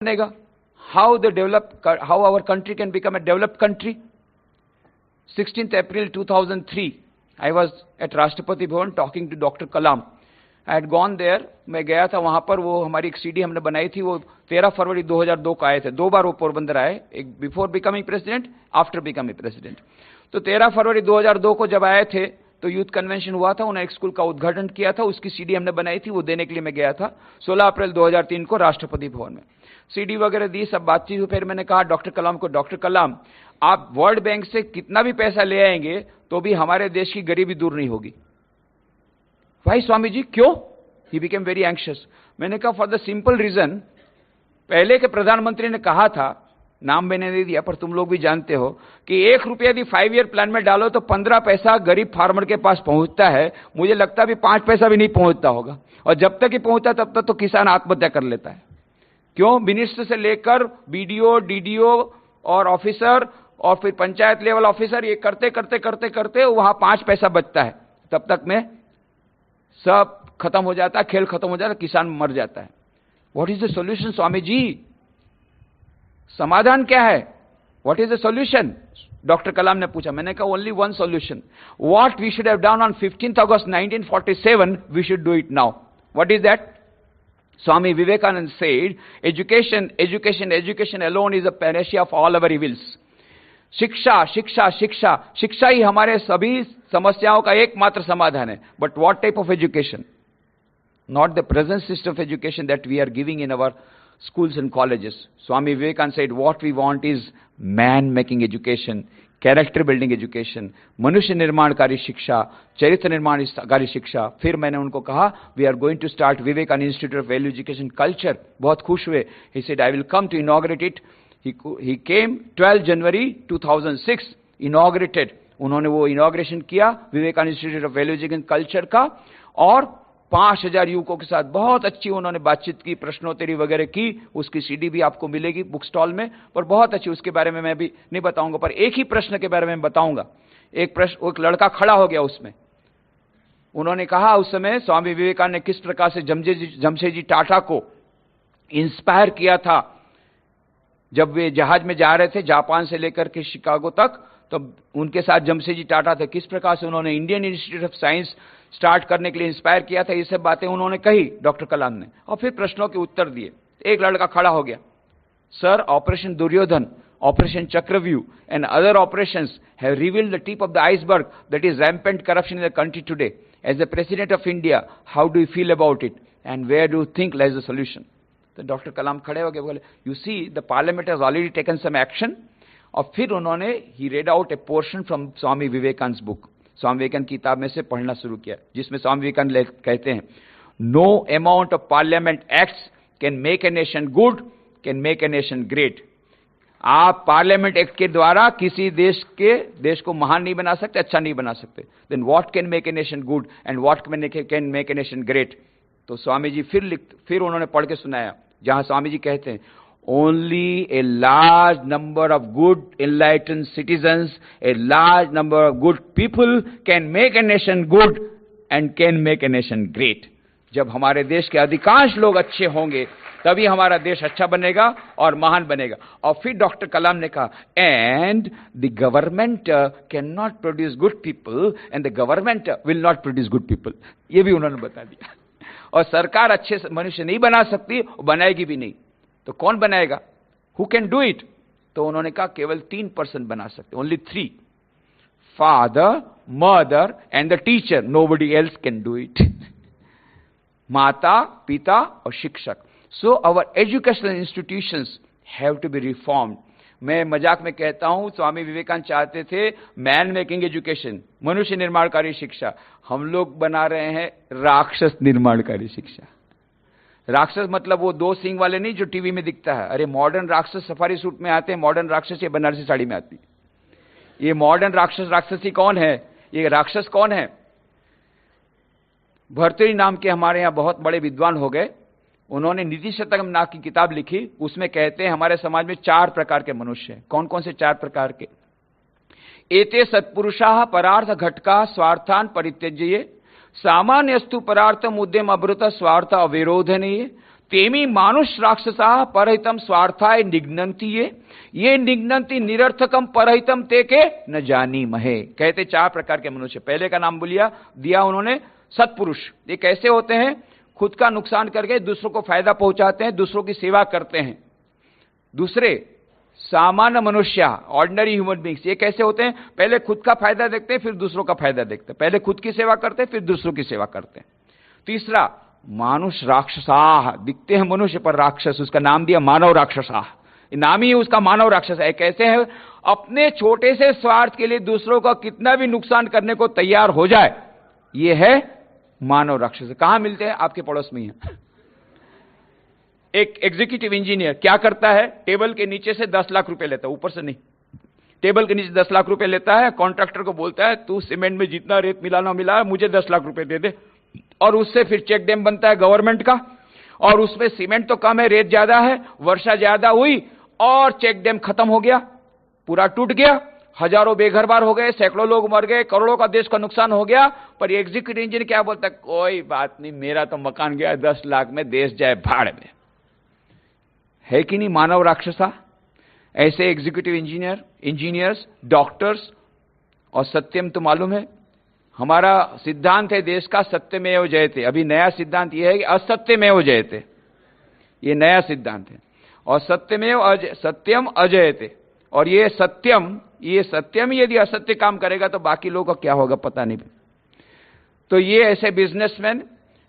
बनेगा, how our country can become a developed country. 16th April 2003, I was at Rashtrapati Bhavan talking to Dr. Kalam. I had gone there, मैं गया था वहां पर, वो हमारी एक सीडी हमने बनाई थी, वो 13 फरवरी 2002 को आए थे, 2 बार वो पोरबंदर आए, एक before becoming president, after becoming president. तो 13 फरवरी 2002 को जब आए थे तो यूथ कन्वेंशन हुआ था, उन्होंने एक स्कूल का उद्घाटन किया था, उसकी सीडी हमने बनाई थी, वो देने के लिए मैं गया था 16 अप्रैल 2003 को राष्ट्रपति भवन में। सीडी वगैरह दी, सब बातचीत हुई। फिर मैंने कहा डॉक्टर कलाम को, डॉक्टर कलाम आप वर्ल्ड बैंक से कितना भी पैसा ले आएंगे तो भी हमारे देश की गरीबी दूर नहीं होगी। भाई स्वामी जी क्यों? He became very anxious. मैंने कहा फॉर द सिंपल रीजन, पहले के प्रधानमंत्री ने कहा था, नाम मैंने नहीं दिया पर तुम लोग भी जानते हो, कि 1 रुपया यदि 5 ईयर प्लान में डालो तो 15 पैसा गरीब फार्मर के पास पहुंचता है। मुझे लगता है भी 5 पैसा भी नहीं पहुंचता होगा, और जब तक ही पहुंचता तब तक तो किसान आत्महत्या कर लेता है। क्यों? मिनिस्टर से लेकर बीडीओ, डीडीओ और ऑफिसर और फिर पंचायत लेवल ऑफिसर, ये करते करते करते करते वहां 5 पैसा बचता है, तब तक में सब खत्म हो जाता है, खेल खत्म हो जाता है, किसान मर जाता है। What is the solution Swami ji? समाधान क्या है? What is the solution? Doctor Kalam ने पूछा। मैंने कहा only one solution, what we should have done on 15th August 1947 we should do it now. What is that? Swami Vivekananda said, education, education, education alone is a panacea of all our evils. शिक्षा शिक्षा शिक्षा, शिक्षा ही हमारे सभी समस्याओं का एकमात्र समाधान है। But what type of education? Not the present system of education that we are giving in our schools and colleges. Swami Vivekananda said, what we want is man-making education, character building education, मनुष्य निर्माणकारी शिक्षा, चरित्र निर्माणकारी शिक्षा। फिर मैंने उनको कहा we are going to start Vivekananda institute of value education culture. बहुत खुश हुए। He said I will come to inaugurate it. He came 12 January 2006 inaugurated. उन्होंने वो इनॉग्रेशन किया Vivekananda institute of value education culture का, और 5000 युवकों के साथ बहुत अच्छी उन्होंने बातचीत की, प्रश्नोत्तरी वगैरह की। उसकी सीडी भी आपको मिलेगी बुक स्टॉल में, पर बहुत अच्छी। उसके बारे में मैं भी नहीं बताऊंगा, पर एक ही प्रश्न के बारे में बताऊंगा। एक प्रश्न, एक लड़का खड़ा हो गया उसमें। उन्होंने कहा उस समय स्वामी विवेकानंद ने किस प्रकार से जमशेदजी टाटा को इंस्पायर किया था जब वे जहाज में जा रहे थे जापान से लेकर के शिकागो तक, तो उनके साथ जमशेदजी टाटा थे। किस प्रकार से उन्होंने Indian institute of science start करने के लिए इंस्पायर किया था, ये सब बातें उन्होंने कही डॉक्टर कलाम ने, और फिर प्रश्नों के उत्तर दिए। एक लड़का खड़ा हो गया, sir operation Duryodhan, operation Chakravyuh and other operations have revealed the tip of the iceberg that is rampant corruption in the country today. As the president of India, how do you feel about it and where do you think lies the solution? तो doctor Kalam खड़े हो गए, बोले you see the parliament has already taken some action. और फिर उन्होंने he read out a portion from Swami Vivekananda book, Swami Vivekananda की किताब में से पढ़ना शुरू किया, जिसमें स्वामी विवेकानंद कहते हैं no amount of parliament acts can make a nation good, can make a nation great. आप पार्लियामेंट एक्ट के द्वारा किसी देश को महान नहीं बना सकते, अच्छा नहीं बना सकते। Then what can make a nation good and what can make a nation great? तो स्वामी जी फिर उन्होंने पढ़ के सुनाया, जहां स्वामी जी कहते हैं only a large number of good enlightened citizens, a large number of good people can make a nation good and can make a nation great. जब हमारे देश के अधिकांश लोग अच्छे होंगे तभी हमारा देश अच्छा बनेगा और महान बनेगा। और फिर डॉक्टर कलाम ने कहा and the government can not produce good people and the government will not produce good people. ये भी उन्होंने बता दिया। और सरकार अच्छे मनुष्य नहीं बना सकती, बनाएगी भी नहीं, तो कौन बनाएगा? Who can do it? तो उन्होंने कहा केवल 3% बना सकते, only 3, father, mother and the teacher, nobody else can do it. माता, पिता और शिक्षक। So our educational institutions have to be reformed. मैं मजाक में कहता हूं स्वामी विवेकानंद चाहते थे मैन मेकिंग एजुकेशन, मनुष्य निर्माणकारी शिक्षा। हम लोग बना रहे हैं राक्षस निर्माणकारी शिक्षा। राक्षस मतलब वो 2 सींग वाले नहीं जो टीवी में दिखता है। अरे मॉडर्न राक्षस सफारी सूट में आते हैं, मॉडर्न राक्षस ये बनारसी साड़ी में आती है। ये मॉडर्न राक्षसी कौन है? ये राक्षस कौन है? भर्तृहरि नाम के हमारे यहां बहुत बड़े विद्वान हो गए, उन्होंने नीति शतकम नाम की किताब लिखी। उसमें कहते हैं हमारे समाज में 4 प्रकार के मनुष्य हैं। कौन कौन से 4 प्रकार के? एते सत्पुरुषाः परार्थ घटका स्वार्थान परित्यज्य, सामान्यस्तु परार्थम उद्यम अभृत स्वार्थ अविरोधनीय, तेमी मानुष राक्षसा परहितम स्वार्थाय निघ्नन्ति ये निघ्नन्ति निरर्थकम परहितम ते के न जानी महे। कहते चार प्रकार के मनुष्य। पहले का नाम दिया उन्होंने सत्पुरुष। ये कैसे होते हैं? खुद का नुकसान करके दूसरों को फायदा पहुंचाते हैं, दूसरों की सेवा करते हैं। दूसरे सामान्य मनुष्य, ऑर्डिनरी ह्यूमन बींग्स। ये कैसे होते हैं? पहले खुद का फायदा देखते हैं, फिर दूसरों का फायदा देखते हैं। पहले खुद की सेवा करते हैं, फिर दूसरों की सेवा करते हैं। तीसरा मानुष राक्षसाह, दिखते हैं मनुष्य पर राक्षस, उसका नाम दिया मानव राक्षसाह। नाम ही उसका मानव राक्षस है। कैसे है? अपने छोटे से स्वार्थ के लिए दूसरों का कितना भी नुकसान करने को तैयार हो जाए, ये है मानव राक्षस। कहां मिलते हैं? आपके पड़ोस में ही है। एक एग्जीक्यूटिव इंजीनियर क्या करता है? टेबल के नीचे से 10 लाख रुपए लेता है, ऊपर से नहीं। टेबल के नीचे 10 लाख रुपए लेता है, कॉन्ट्रैक्टर को बोलता है तू सीमेंट में जितना रेत मिलाना मिला, मुझे 10 लाख रुपए दे दे। और उससे फिर चेक डैम बनता है गवर्नमेंट का, और उसमें सीमेंट तो कम है, रेत ज्यादा है, वर्षा ज्यादा हुई और चेक डैम खत्म हो गया, पूरा टूट गया, हजारों बेघर-बार हो गए, सैकड़ों लोग मर गए, करोड़ों का देश का नुकसान हो गया। पर एग्जीक्यूटिव इंजीनियर क्या बोलता है? कोई बात नहीं, मेरा तो मकान गया 10 लाख में, देश जाए भाड़ में। है कि नहीं मानव राक्षसा? ऐसे एग्जीक्यूटिव इंजीनियर्स, डॉक्टर्स। और सत्यम तो मालूम है, हमारा सिद्धांत है देश का, सत्यमेव जयते। अभी नया सिद्धांत यह है कि असत्यमेव जयते, ये नया सिद्धांत है। और सत्यम अजयते। और ये सत्यम यदि असत्य काम करेगा तो बाकी लोगों का क्या होगा पता नहीं। तो ये ऐसे बिजनेसमैन,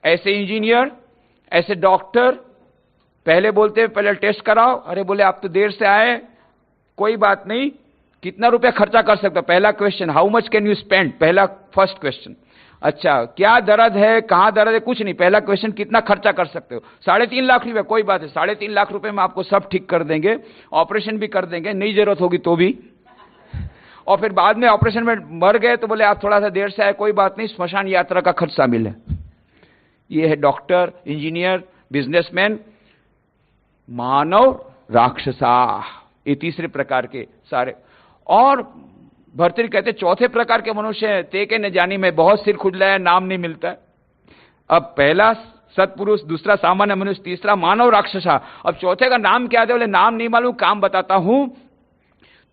ऐसे इंजीनियर, ऐसे डॉक्टर पहले बोलते हैं पहले टेस्ट कराओ। अरे बोले आप तो देर से आए, कोई बात नहीं, कितना रुपया खर्चा कर सकते हो? पहला question, how much can you spend? First question. अच्छा, क्या दर्द है, कहां दर्द है? कुछ नहीं, पहला क्वेश्चन, कितना खर्चा कर सकते हो? 3.5 लाख रुपए। कोई बात है, 3.5 लाख रुपए में आपको सब ठीक कर देंगे, ऑपरेशन भी कर देंगे, नहीं जरूरत होगी तो भी। और फिर बाद में ऑपरेशन में मर गए तो बोले आप थोड़ा सा देर से आए, कोई बात नहीं, स्मशान यात्रा का खर्च शामिल है। ये है डॉक्टर, इंजीनियर, बिजनेसमैन, मानव राक्षसा। ये तीसरे प्रकार के सारे। और भर्तृहरि कहते चौथे प्रकार के मनुष्य हैं, ते के न जानी में, बहुत सिर खुजलाया, नाम नहीं मिलता है। अब पहला सत्पुरुष, दूसरा सामान्य मनुष्य, तीसरा मानव राक्षसा। अब चौथे का नाम क्या दे? बोले नाम नहीं मालूम, काम बताता हूं।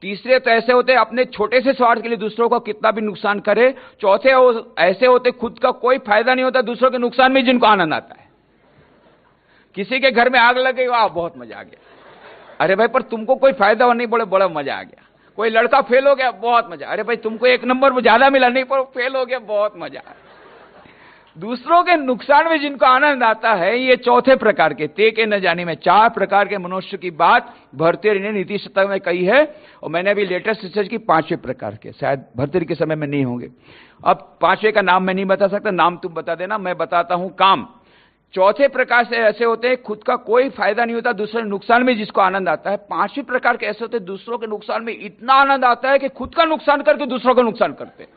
तीसरे तो ऐसे होते अपने छोटे से स्वार्थ के लिए दूसरों को कितना भी नुकसान करे। चौथे ऐसे होते खुद का कोई फायदा नहीं होता, दूसरों के नुकसान में जिनको आनंद आता है। किसी के घर में आग लगे, वाह बहुत मजा आ गया। अरे भाई पर तुमको कोई फायदा नहीं, बोले बड़ा मजा आ गया। कोई लड़का फेल हो गया, बहुत मजा। अरे भाई तुमको 1 नंबर ज्यादा मिला नहीं, पर फेल हो गया, बहुत मजा। दूसरों के नुकसान में जिनको आनंद आता है, ये चौथे प्रकार के, ते के न जाने में। 4 प्रकार के मनुष्य की बात भर्तृहरि ने नीति शतक में कही है। और मैंने अभी लेटेस्ट रिसर्च की 5वें प्रकार के, शायद भर्तृहरि के समय में नहीं होंगे। अब 5वें का नाम मैं नहीं बता सकता, नाम तुम बता देना, मैं बताता हूं काम। चौथे प्रकार से ऐसे होते हैं खुद का कोई फायदा नहीं होता, दूसरे नुकसान में जिसको आनंद आता है। 5वें प्रकार के ऐसे होते हैं दूसरों के नुकसान में इतना आनंद आता है कि खुद का नुकसान करके दूसरों का नुकसान करते हैं।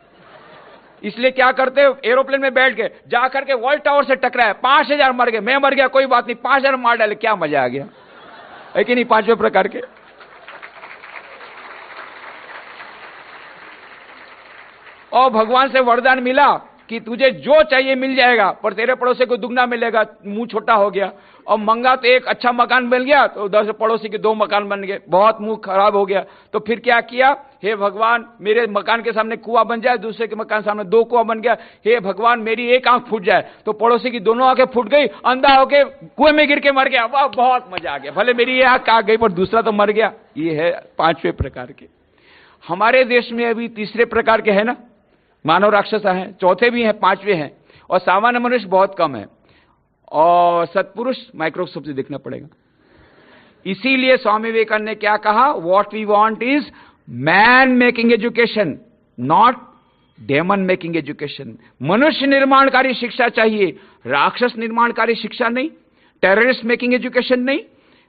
इसलिए क्या करते हैं? एरोप्लेन में बैठ के जाकर के वर्ल्ड टावर से टकराए, 5000 मर गए, मैं मर गया कोई बात नहीं, 5000 मार डाले, क्या मजा आ गया है कि नहीं? 5वें प्रकार के। और भगवान से वरदान मिला कि तुझे जो चाहिए मिल जाएगा, पर तेरे पड़ोसी को दुगना मिलेगा, मुंह छोटा हो गया। और मंगा तो एक अच्छा मकान मिल गया, तो 10 पड़ोसी के 2 मकान बन गए, बहुत मुंह खराब हो गया। तो फिर क्या किया? हे भगवान मेरे मकान के सामने कुआं बन जाए, दूसरे के मकान सामने 2 कुआं बन गया। हे भगवान मेरी एक आंख फूट जाए, तो पड़ोसी की दोनों आंखें फूट गई, अंधा होके कुएं में गिर के मर गया, वाह बहुत मजा आ गया। भले मेरी ये आंख आ गई पर दूसरा तो मर गया। ये है 5वें प्रकार के। हमारे देश में अभी तीसरे प्रकार के है ना, मानव राक्षस हैं, चौथे भी हैं, 5वें हैं, और सामान्य मनुष्य बहुत कम है। और सत्पुरुष माइक्रोस्कोप से देखना पड़ेगा। इसीलिए स्वामी विवेकानंद ने क्या कहा? What we want is man making education, not demon making education. मनुष्य निर्माणकारी शिक्षा चाहिए, राक्षस निर्माणकारी शिक्षा नहीं, टेररिस्ट मेकिंग एजुकेशन नहीं,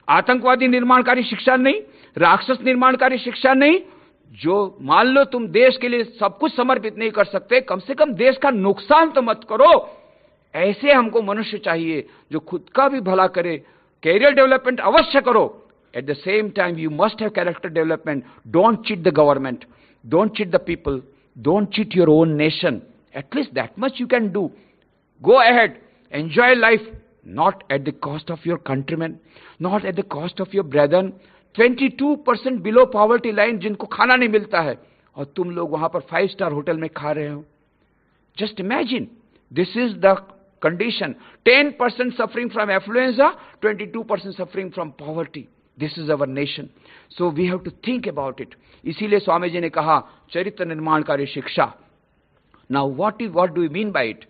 आतंकवादी निर्माणकारी शिक्षा नहीं, राक्षस निर्माणकारी शिक्षा नहीं। जो मान लो तुम देश के लिए सब कुछ समर्पित नहीं कर सकते, कम से कम देश का नुकसान तो मत करो। ऐसे हमको मनुष्य चाहिए जो खुद का भी भला करे, कैरियर डेवलपमेंट अवश्य करो, at the same time you must have character development. Don't cheat the government, don't cheat the people, don't cheat your own nation, at least that much you can do. Go ahead, enjoy life, not at the cost of your countrymen, not at the cost of your brethren. 22% below poverty line जिनको खाना नहीं मिलता है, और तुम लोग वहां पर 5-star होटल में खा रहे हो. Just imagine, this is the condition. 10% suffering from affluenza, 22% suffering from poverty. This is our nation. So we have to think about it. इसीलिए स्वामी जी ने कहा चरित्र निर्माणकारी शिक्षा. Now what do we mean by it?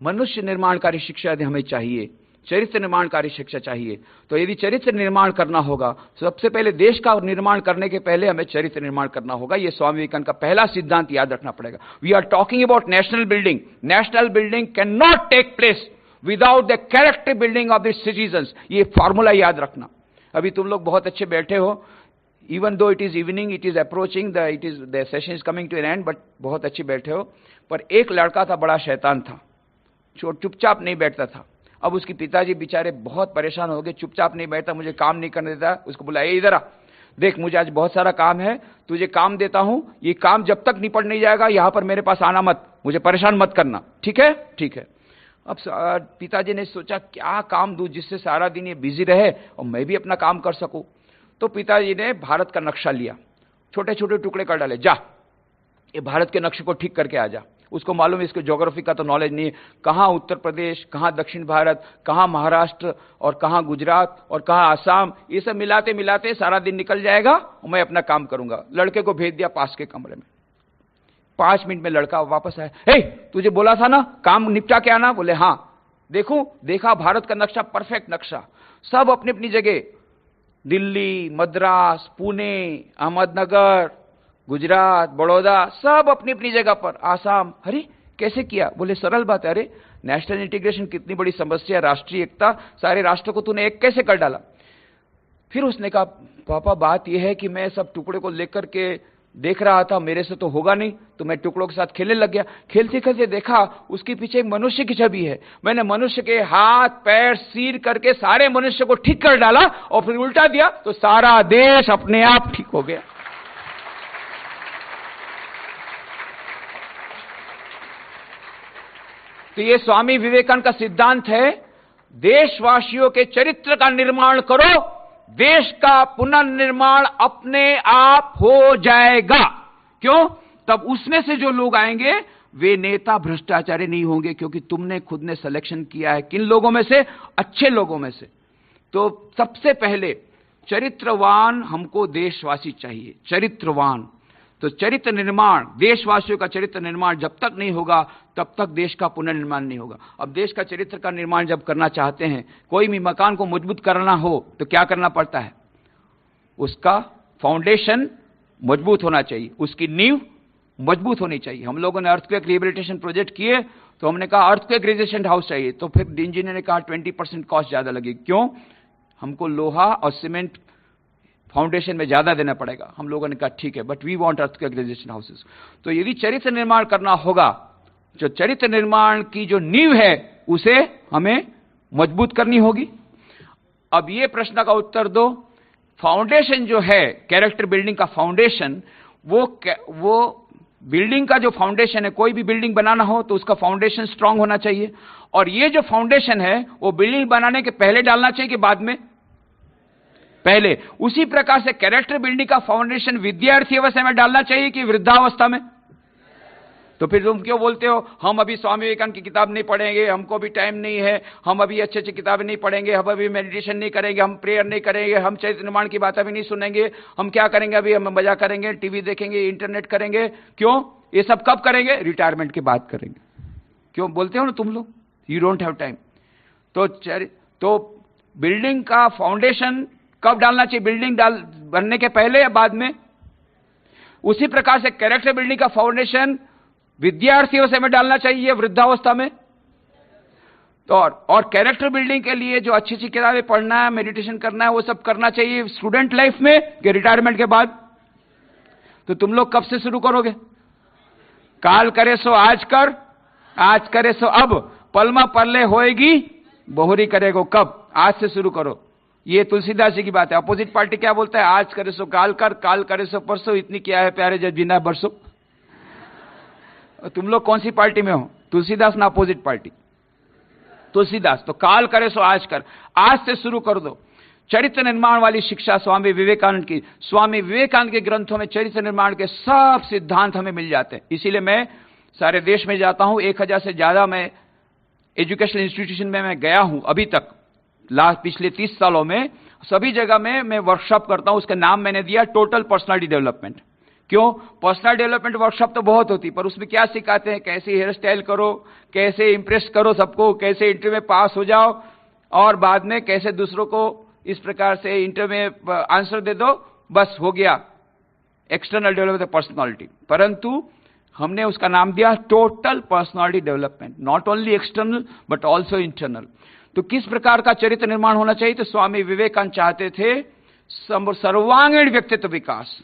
मनुष्य निर्माणकारी शिक्षा हमें चाहिए, चरित्र निर्माणकारी शिक्षा चाहिए. तो यदि चरित्र निर्माण करना होगा, सबसे पहले देश का निर्माण करने के पहले हमें चरित्र निर्माण करना होगा. यह स्वामी विवेकानंद का पहला सिद्धांत याद रखना पड़ेगा. We are talking about national building. National building can not take place without the character building of the citizens. ये फॉर्मूला याद रखना. अभी तुम लोग बहुत अच्छे बैठे हो, even though it is evening, it is approaching, the session is coming to an end, but बहुत अच्छे बैठे हो. पर एक लड़का था, बड़ा शैतान था, चुपचाप नहीं बैठता था. अब उसके पिताजी बेचारे बहुत परेशान हो गए, चुपचाप नहीं बैठता, मुझे काम नहीं करने देता. उसको बोला, ए इधर आ, देख मुझे आज बहुत सारा काम है, तुझे काम देता हूं, ये काम जब तक निपट नहीं जाएगा यहां पर मेरे पास आना मत, मुझे परेशान मत करना, ठीक है? ठीक है. अब पिताजी ने सोचा क्या काम दूं जिससे सारा दिन ये बिजी रहे और मैं भी अपना काम कर सकूं. तो पिताजी ने भारत का नक्शा लिया, छोटे छोटे टुकड़े कर डाले, जा ये भारत के नक्शे को ठीक करके आ जा. उसको मालूम है इसको ज्योग्राफी का तो नॉलेज नहीं है, कहाँ उत्तर प्रदेश, कहाँ दक्षिण भारत, कहाँ महाराष्ट्र और कहाँ गुजरात और कहाँ आसाम, ये सब मिलाते मिलाते सारा दिन निकल जाएगा और मैं अपना काम करूंगा. लड़के को भेज दिया पास के कमरे में. 5 मिनट में लड़का वापस आया, हे तुझे बोला था ना काम निपटा के आना. बोले हाँ. देखा भारत का नक्शा, परफेक्ट नक्शा, सब अपनी अपनी जगह, दिल्ली, मद्रास, पुणे, अहमदनगर, गुजरात, बड़ौदा, सब अपनी अपनी जगह पर, आसाम. अरे कैसे किया? बोले सरल बात है. अरे नेशनल इंटीग्रेशन कितनी बड़ी समस्या, राष्ट्रीय एकता, सारे राष्ट्र को तूने एक कैसे कर डाला? फिर उसने कहा पापा बात यह है कि मैं सब टुकड़े को लेकर के देख रहा था, मेरे से तो होगा नहीं, तो मैं टुकड़ों के साथ खेलने लग गया. खेलते खेलते देखा उसके पीछे एक मनुष्य की छवि है. मैंने मनुष्य के हाथ पैर सीर करके सारे मनुष्य को ठीक कर डाला और फिर उल्टा दिया तो सारा देश अपने आप ठीक हो गया. तो ये स्वामी विवेकानंद का सिद्धांत है, देशवासियों के चरित्र का निर्माण करो, देश का पुनर्निर्माण अपने आप हो जाएगा. क्यों? तब उसमें से जो लोग आएंगे वे नेता भ्रष्टाचारी नहीं होंगे, क्योंकि तुमने खुद ने सिलेक्शन किया है. किन लोगों में से? अच्छे लोगों में से. तो सबसे पहले चरित्रवान हमको देशवासी चाहिए, चरित्रवान. तो चरित्र निर्माण, देशवासियों का चरित्र निर्माण जब तक नहीं होगा तब तक देश का पुनर्निर्माण नहीं होगा. अब देश का चरित्र का निर्माण जब करना चाहते हैं, कोई भी मकान को मजबूत करना हो तो क्या करना पड़ता है? उसका फाउंडेशन मजबूत होना चाहिए, उसकी नींव मजबूत होनी चाहिए. हम लोगों ने अर्थक्वेक रिहेबिलिटेशन प्रोजेक्ट किए तो हमने कहा अर्थक्वेक रेजिस्टेंट हाउस चाहिए. तो फिर इंजीनियर ने कहा 20% कॉस्ट ज्यादा लगेगी. क्यों? हमको लोहा और सीमेंट फाउंडेशन में ज्यादा देना पड़ेगा. हम लोगों ने कहा ठीक है, but we want earthquake resistant houses. तो यदि चरित्र निर्माण करना होगा, जो चरित्र निर्माण की जो नींव है उसे हमें मजबूत करनी होगी. अब ये प्रश्न का उत्तर दो, फाउंडेशन जो है, कैरेक्टर बिल्डिंग का फाउंडेशन, वो बिल्डिंग का जो फाउंडेशन है, कोई भी बिल्डिंग बनाना हो तो उसका फाउंडेशन स्ट्रांग होना चाहिए. और ये जो फाउंडेशन है वो बिल्डिंग बनाने के पहले डालना चाहिए कि बाद में? पहले. उसी प्रकार से कैरेक्टर बिल्डिंग का फाउंडेशन विद्यार्थी अवस्था में डालना चाहिए कि वृद्धावस्था में? तो फिर तुम क्यों बोलते हो हम अभी स्वामी विवेकानंद की किताब नहीं पढ़ेंगे, हमको भी टाइम नहीं है, हम अभी अच्छी अच्छी किताबें नहीं पढ़ेंगे, हम अभी मेडिटेशन नहीं करेंगे, हम प्रेयर नहीं करेंगे, हम चरित्र निर्माण की बातें भी नहीं सुनेंगे, हम क्या करेंगे? अभी हम मजा करेंगे, टीवी देखेंगे, इंटरनेट करेंगे. क्यों? ये सब कब करेंगे? रिटायरमेंट के बाद करेंगे. क्यों बोलते हो ना तुम लोग? You don't have time. तो बिल्डिंग का फाउंडेशन कब डालना चाहिए? बिल्डिंग बनने के पहले या बाद में? उसी प्रकार से कैरेक्टर बिल्डिंग का फाउंडेशन विद्यार्थी अवस्था में डालना चाहिए, वृद्धावस्था में? तो और कैरेक्टर बिल्डिंग के लिए जो अच्छी अच्छी किताबें पढ़ना है, मेडिटेशन करना है, वो सब करना चाहिए स्टूडेंट लाइफ में कि रिटायरमेंट के बाद? तो तुम लोग कब से शुरू करोगे? काल करे सो आज कर, आज करे सो अब, पलमा पल्ले होएगी बहुरी करेगो कब. आज से शुरू करो. ये तुलसीदास जी की बात है. अपोजिट पार्टी क्या बोलता है? आज करे सो काल कर, काल करे सो परसों, इतनी क्या है प्यारे जब जीना है बरसों. तुम लोग कौन सी पार्टी में हो? तुलसीदास ना अपोजिट पार्टी? तुलसीदास, तो काल करे सो आज कर, आज से शुरू कर दो। चरित्र निर्माण वाली शिक्षा स्वामी विवेकानंद की, स्वामी विवेकानंद के ग्रंथों में चरित्र निर्माण के सब सिद्धांत हमें मिल जाते हैं। इसीलिए मैं सारे देश में जाता हूं, 1000 से ज्यादा मैं एजुकेशनल इंस्टीट्यूशन में मैं गया हूं अभी तक, पिछले 30 सालों में सभी जगह में मैं वर्कशॉप करता हूं। उसका नाम मैंने दिया टोटल पर्सनालिटी डेवलपमेंट। क्यों? पर्सनल डेवलपमेंट वर्कशॉप तो बहुत होती, पर उसमें क्या सिखाते हैं? कैसे हेयर स्टाइल करो, कैसे इंप्रेस करो सबको, कैसे इंटरव्यू में पास हो जाओ, और बाद में कैसे दूसरों को इस प्रकार से इंटरव्यू में आंसर दे दो, बस हो गया एक्सटर्नल डेवलपमेंट पर्सनालिटी। परंतु हमने उसका नाम दिया total personality development, not only external but also internal. तो किस प्रकार का चरित्र निर्माण होना चाहिए? तो स्वामी विवेकानंद चाहते थे सर्वांगीण व्यक्तित्व विकास,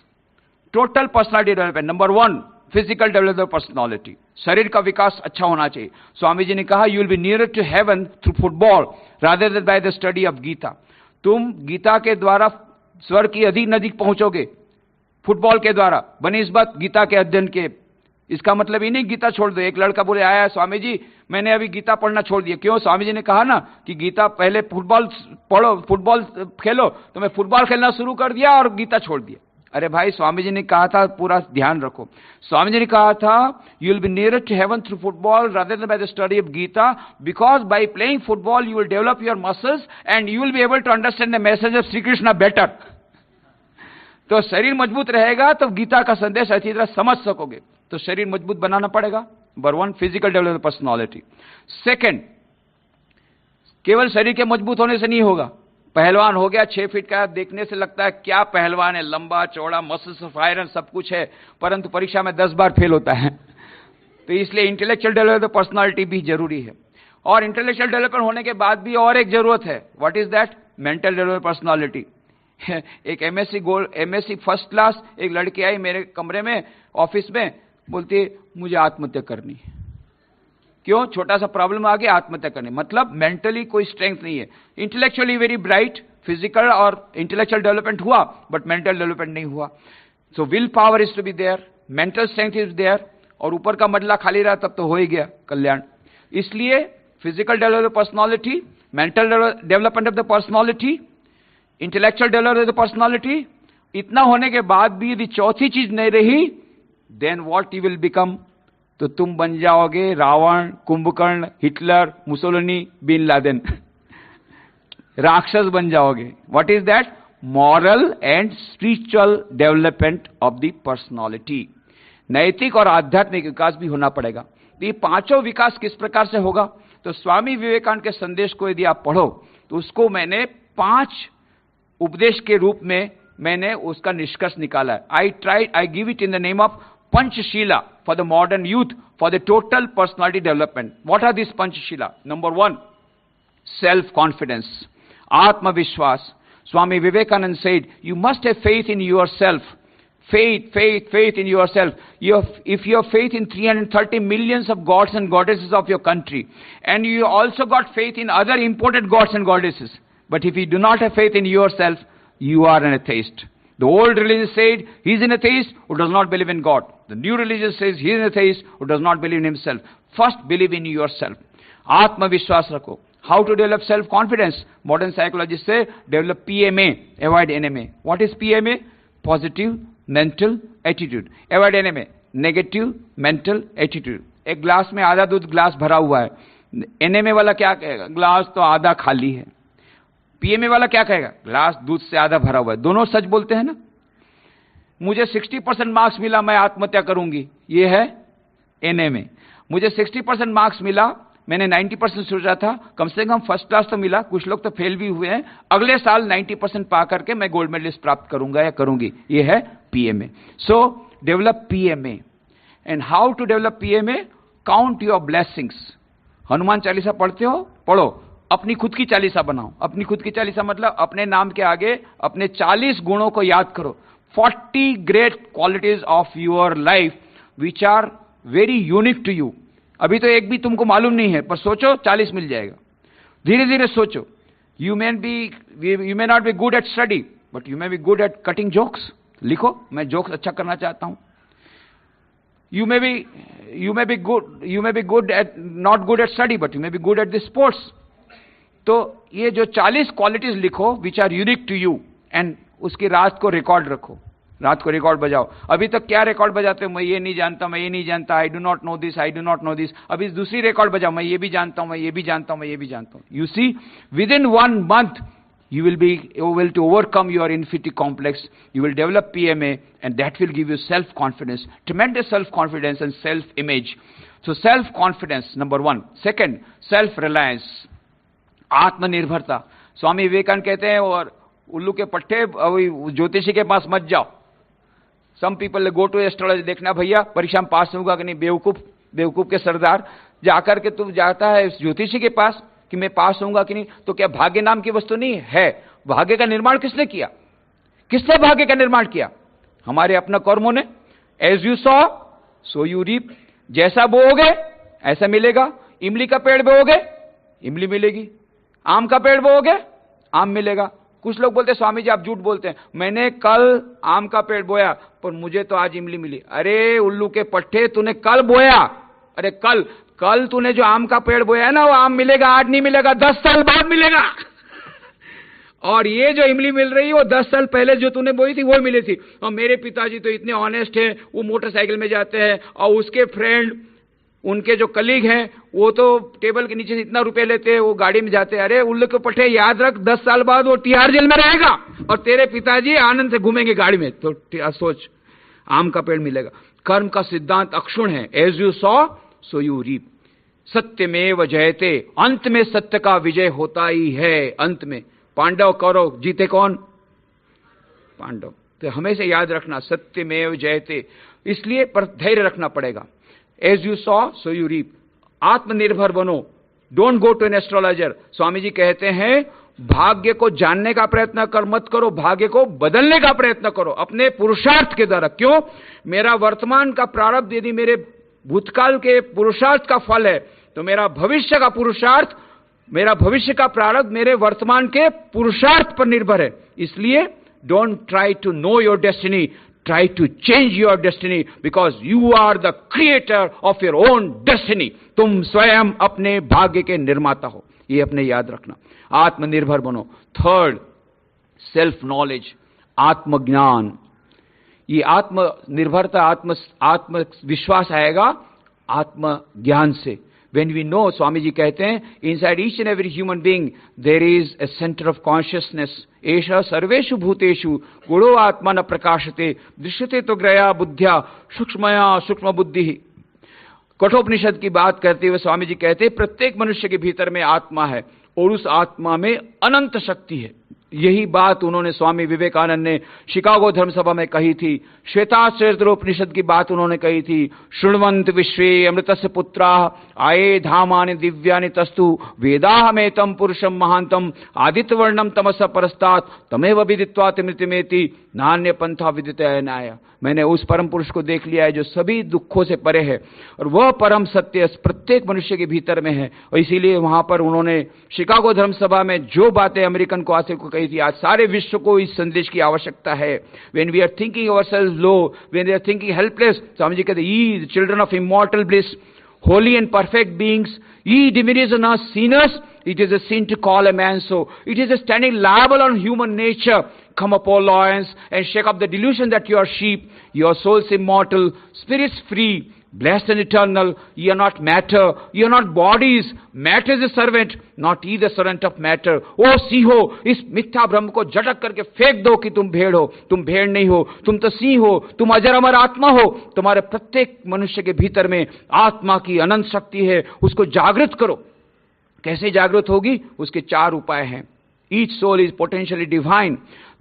total personality development. Number 1 physical development personality, शरीर का विकास अच्छा होना चाहिए। स्वामी जी ने कहा you will be near to heaven through football rather than by the study of Gita. तुम गीता के द्वारा स्वर्ग की अधिक नजीक पहुंचोगे फुटबॉल के द्वारा, बनिस्बत गीता के अध्ययन के। इसका मतलब ही नहीं गीता छोड़ दो। एक लड़का बोले आया स्वामी जी मैंने अभी गीता पढ़ना छोड़ दिया। क्यों? स्वामी जी ने कहा ना कि गीता पहले फुटबॉल पढ़ो, फुटबॉल खेलो, तो मैं फुटबॉल खेलना शुरू कर दिया और गीता छोड़ दिया। अरे भाई, स्वामी जी ने कहा था, पूरा ध्यान रखो, स्वामी जी ने कहा था you will be near to heaven through football rather than by the study of Gita, because by playing football you will develop your muscles and you will be able to understand the message of Shri Krishna better. तो शरीर मजबूत रहेगा तो गीता का संदेश अच्छी तरह समझ सकोगे। तो शरीर मजबूत बनाना पड़ेगा। Number 1 physical development personality. Second, केवल शरीर के मजबूत होने से नहीं होगा। पहलवान हो गया 6 फीट का, देखने से लगता है क्या पहलवान है, लंबा चौड़ा, मसल्स ऑफ आयरन, सब कुछ है, परंतु परीक्षा में 10 बार फेल होता है। तो इसलिए इंटेलेक्चुअल डेवलपमेंट पर्सनालिटी भी जरूरी है। और इंटेलेक्चुअल डेवलपमेंट होने के बाद भी और एक जरूरत है। What is that? Mental development personality. एक एमएससी फर्स्ट क्लास एक लड़की आई मेरे कमरे में, ऑफिस में, बोलती है मुझे आत्महत्या करनी है। क्यों? छोटा सा प्रॉब्लम आ गया, आत्महत्या करनी। मतलब मेंटली कोई स्ट्रेंथ नहीं है। इंटेलेक्चुअली वेरी ब्राइट, फिजिकल और इंटेलेक्चुअल डेवलपमेंट हुआ बट मेंटल डेवलपमेंट नहीं हुआ। So will power is to be there, mental strength is there, और ऊपर का मडला खाली रहा तब तो हो ही गया कल्याण। इसलिए physical development personality, mental development of the personality, intellectual development of the personality, इतना होने के बाद भी यदि चौथी चीज नहीं रही, then what you will become? तो तुम बन जाओगे Ravan, Kumbhakarna, Hitler, Mussolini, bin Laden. राक्षस बन जाओगे। What is that? Moral and spiritual development of the personality. नैतिक और आध्यात्मिक विकास भी होना पड़ेगा। तो ये पांचों विकास किस प्रकार से होगा? तो स्वामी विवेकानंद के संदेश को यदि आप पढ़ो तो उसको मैंने 5 उपदेश के रूप में मैंने उसका निष्कर्ष निकाला है। I give it in the name of Panchashila for the modern youth for the total personality development. What are these Panchashila? Number 1, self-confidence, Atma Vishwas. Swami Vivekananda said, you must have faith in yourself. Faith in yourself. If you have faith in 330 millions of gods and goddesses of your country, and you also got faith in other imported gods and goddesses, but if you do not have faith in yourself, you are an atheist. The old religion said he is an atheist who does not believe in God. The new religion says he is an atheist who does not believe in himself. First, believe in yourself. Atma Vishwas rakho. How to develop self-confidence? Modern psychologists say develop PMA, avoid NMA. What is PMA? Positive mental attitude. Avoid NMA, negative mental attitude. एक glass में आधा दूध glass भरा हुआ है, NMA वाला क्या कहेगा? ग्लास तो आधा खाली है। पीएमए वाला क्या कहेगा? ग्लास दूध से आधा भरा हुआ है। दोनों सच बोलते हैं ना। मुझे 60% मार्क्स मिला, मैं आत्महत्या करूंगी, ये है एनएमए। मुझे 60% मार्क्स मिला, मैंने 90% सोचा था, कम से कम फर्स्ट क्लास तो मिला, कुछ लोग तो फेल भी हुए हैं, अगले साल 90% पा करके मैं गोल्ड मेडलिस्ट प्राप्त करूंगा या करूंगी, ये है PMA. So develop PMA. And how to develop PMA? Count your blessings. Hanuman Chalisa पढ़ते हो? पढ़ो। अपनी खुद की चालीसा बनाओ। अपनी खुद की चालीसा मतलब अपने नाम के आगे अपने 40 गुणों को याद करो। 40 great qualities of your life which are very unique to you. अभी तो एक भी तुमको मालूम नहीं है, पर सोचो 40 मिल जाएगा। धीरे धीरे सोचो। You may not be good at study but you may be good at cutting jokes. लिखो, मैं जोक्स अच्छा करना चाहता हूं। You may be good at, not good at study, but you may be good at the sports. तो ये जो 40 qualities लिखो which are unique to you, and उसकी रात को रिकॉर्ड रखो, रात को रिकॉर्ड बजाओ। अभी तक क्या रिकॉर्ड बजाते हो? मैं ये नहीं जानता, मैं ये नहीं जानता, I do not know this, I do not know this. अभी दूसरी रिकॉर्ड बजाओ, मैं ये भी जानता हूं, मैं ये भी जानता हूं, मैं ये भी जानता हूं। You see, within 1 month you will be able to overcome your inferiority complex. You will develop PMA, and that will give you self confidence, tremendous self confidence and self image. So self confidence, number 1. Second, self reliance, आत्मनिर्भरता। स्वामी विवेकानंद कहते हैं, और उल्लू के पट्टे ज्योतिषी के पास मत जाओ। Some people go to astrology, देखना भैया परीक्षा में पास होगा कि नहीं। बेवकूफ के सरदार, जाकर के तू जाता है ज्योतिषी के पास कि मैं पास होऊंगा कि नहीं। तो क्या भाग्य नाम की वस्तु नहीं है? भाग्य का निर्माण किसने किया? किसने भाग्य का निर्माण किया? हमारे अपना कर्मों ने। As you sow so you reap, जैसा बोओगे ऐसा मिलेगा। इमली का पेड़ बोओगे, इमली मिलेगी। आम का पेड़ बोओगे, आम मिलेगा। कुछ लोग बोलते हैं स्वामी जी आप झूठ बोलते हैं, मैंने कल आम का पेड़ बोया पर मुझे तो आज इमली मिली। अरे उल्लू के पट्टे, तूने कल बोया, अरे कल तूने जो आम का पेड़ बोया है ना, वो आम मिलेगा, आज नहीं मिलेगा, 10 साल बाद मिलेगा। और ये जो इमली मिल रही है वो 10 साल पहले जो तूने बोई थी वो मिली थी। और मेरे पिताजी तो इतने ऑनेस्ट हैं, वो मोटरसाइकिल में जाते हैं, और उसके फ्रेंड, उनके जो कलीग हैं, वो तो टेबल के नीचे से इतना रुपए लेते हैं, वो गाड़ी में जाते हैं। अरे उल्लू के पट्टे, याद रख 10 साल बाद वो तिहाड़ जेल में रहेगा और तेरे पिताजी आनंद से घूमेंगे गाड़ी में। तो सोच, आम का पेड़ मिलेगा। कर्म का सिद्धांत अक्षुण है। As you sow so you reap. सत्यमेव जयते, अंत में सत्य का विजय होता ही है। अंत में पांडव कौरव जीते कौन? पांडव। तो हमेशा याद रखना, सत्यमेव जयते। इसलिए पर धैर्य रखना पड़ेगा। As you sow so you reap. आत्मनिर्भर बनो, don't go to an astrologer. Swami ji कहते हैं भाग्य को जानने का प्रयत्न कर मत करो, भाग्य को बदलने का प्रयत्न करो अपने पुरुषार्थ के द्वारा। क्यों? मेरा वर्तमान का प्रारब्ध यदि मेरे भूतकाल के पुरुषार्थ का फल है, तो मेरा भविष्य का पुरुषार्थ, मेरा भविष्य का प्रारब्ध मेरे वर्तमान के पुरुषार्थ पर निर्भर है। इसलिए don't try to know your destiny, try to change your destiny, because you are the creator of your own destiny. तुम स्वयं अपने भाग्य के निर्माता हो, ये अपने याद रखना। आत्मनिर्भर बनो। थर्ड, सेल्फ नॉलेज, आत्मज्ञान। ये आत्मनिर्भरता, आत्मविश्वास आएगा आत्मज्ञान से। When we know, स्वामी जी कहते हैं, inside each and every human being there is a center of consciousness. एषा सर्वेषु भूतेषु गुणो आत्मा न प्रकाशते दृश्यते तो ग्रया बुद्ध्या सूक्ष्मया सूक्ष्म बुद्धि। कठोपनिषद की बात करते हुए स्वामी जी कहते हैं प्रत्येक मनुष्य के भीतर में आत्मा है और उस आत्मा में अनंत शक्ति है। यही बात उन्होंने स्वामी विवेकानंद ने शिकागो धर्मसभा में कही थी। श्वेताश्वेतरोपनिषद की बात उन्होंने कही थी। शृण्वन्त विश्वे अमृतस्य पुत्राः आये धामानि दिव्यानि तस्तु वेदाहमेतं पुरुषं महांतं आदित्यवर्णं तमसः परस्तात् तमेव विदित्वा मृत्युमेति नान्य पंथा विदितयनाय। मैंने उस परम पुरुष को देख लिया है जो सभी दुखों से परे है, और वह परम सत्य प्रत्येक मनुष्य के भीतर में है। और इसीलिए वहां पर उन्होंने शिकागो धर्मसभा में जो बातें अमेरिकन को को कही थी, आज सारे विश्व को इस संदेश की आवश्यकता है। When we are thinking ourselves low, when we are thinking helpless, स्वामी जी कहते ye the children of immortal bliss, holy and perfect beings, ye diminish in us sinners, it is a sin to call a man so. It is a standing liable on human nature. Come up, O lions, and shake up the delusion that you are sheep. Your souls immortal, spirits free, blessed and eternal. You are not matter, you are not bodies. Matter is a servant, not ye the servant of matter. ओ सिंहो, इस मिथ्या ब्रह्म को झटक करके फेंक दो कि तुम भेड़ हो। तुम भेड़ नहीं हो, तुम तो सिंह हो, तुम अजर अमर आत्मा हो। तुम्हारे प्रत्येक मनुष्य के भीतर में आत्मा की अनंत शक्ति है, उसको जागृत करो। कैसे जागृत होगी? उसके 4 उपाय हैं। Each soul is potentially divine.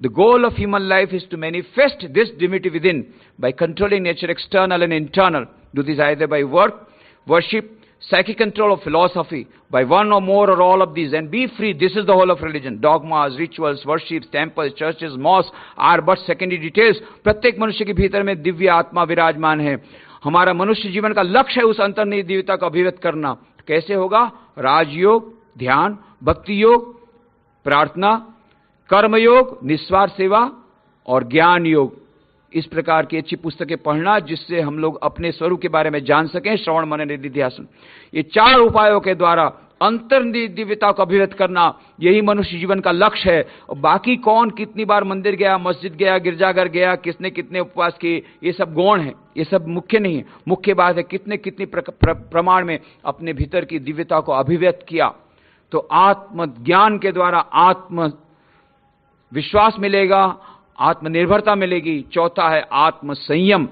The goal of human life is to manifest this divinity within by controlling nature external and internal. Do this either by work, worship, psychic control or philosophy, by one or more or all of these, and be free. This is the whole of religion. Dogmas, rituals, worships, temples, churches, mosques are but secondary details. प्रत्येक मनुष्य के भीतर में दिव्य आत्मा विराजमान है। हमारा मनुष्य जीवन का लक्ष्य है उस अंतर्निहित दिव्यता को अभिव्यक्त करना। कैसे होगा? राजयोग, ध्यान, भक्ति योग, प्रार्थना, कर्मयोग, निस्वार्थ सेवा और ज्ञान योग। इस प्रकार की अच्छी पुस्तकें पढ़ना जिससे हम लोग अपने स्वरूप के बारे में जान सकें, श्रवण मनन निधिध्यासन। ये 4 उपायों के द्वारा अंतर्निहित दिव्यता को अभिव्यक्त करना, यही मनुष्य जीवन का लक्ष्य है। और बाकी कौन कितनी बार मंदिर गया, मस्जिद गया, गिरजाघर गया, किसने कितने उपवास किए, ये सब गौण है, ये सब मुख्य नहीं है। मुख्य बात है कितने कितने प्रमाण में अपने भीतर की दिव्यता को अभिव्यक्त किया। तो आत्मज्ञान के द्वारा आत्म विश्वास मिलेगा, आत्मनिर्भरता मिलेगी। चौथा है आत्म संयम,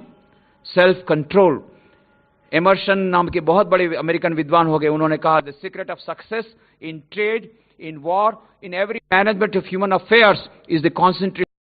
सेल्फ कंट्रोल। एमर्सन नाम के बहुत बड़े अमेरिकन विद्वान हो गए, उन्होंने कहा the secret of success in trade, in war, in every management of human affairs is the concentration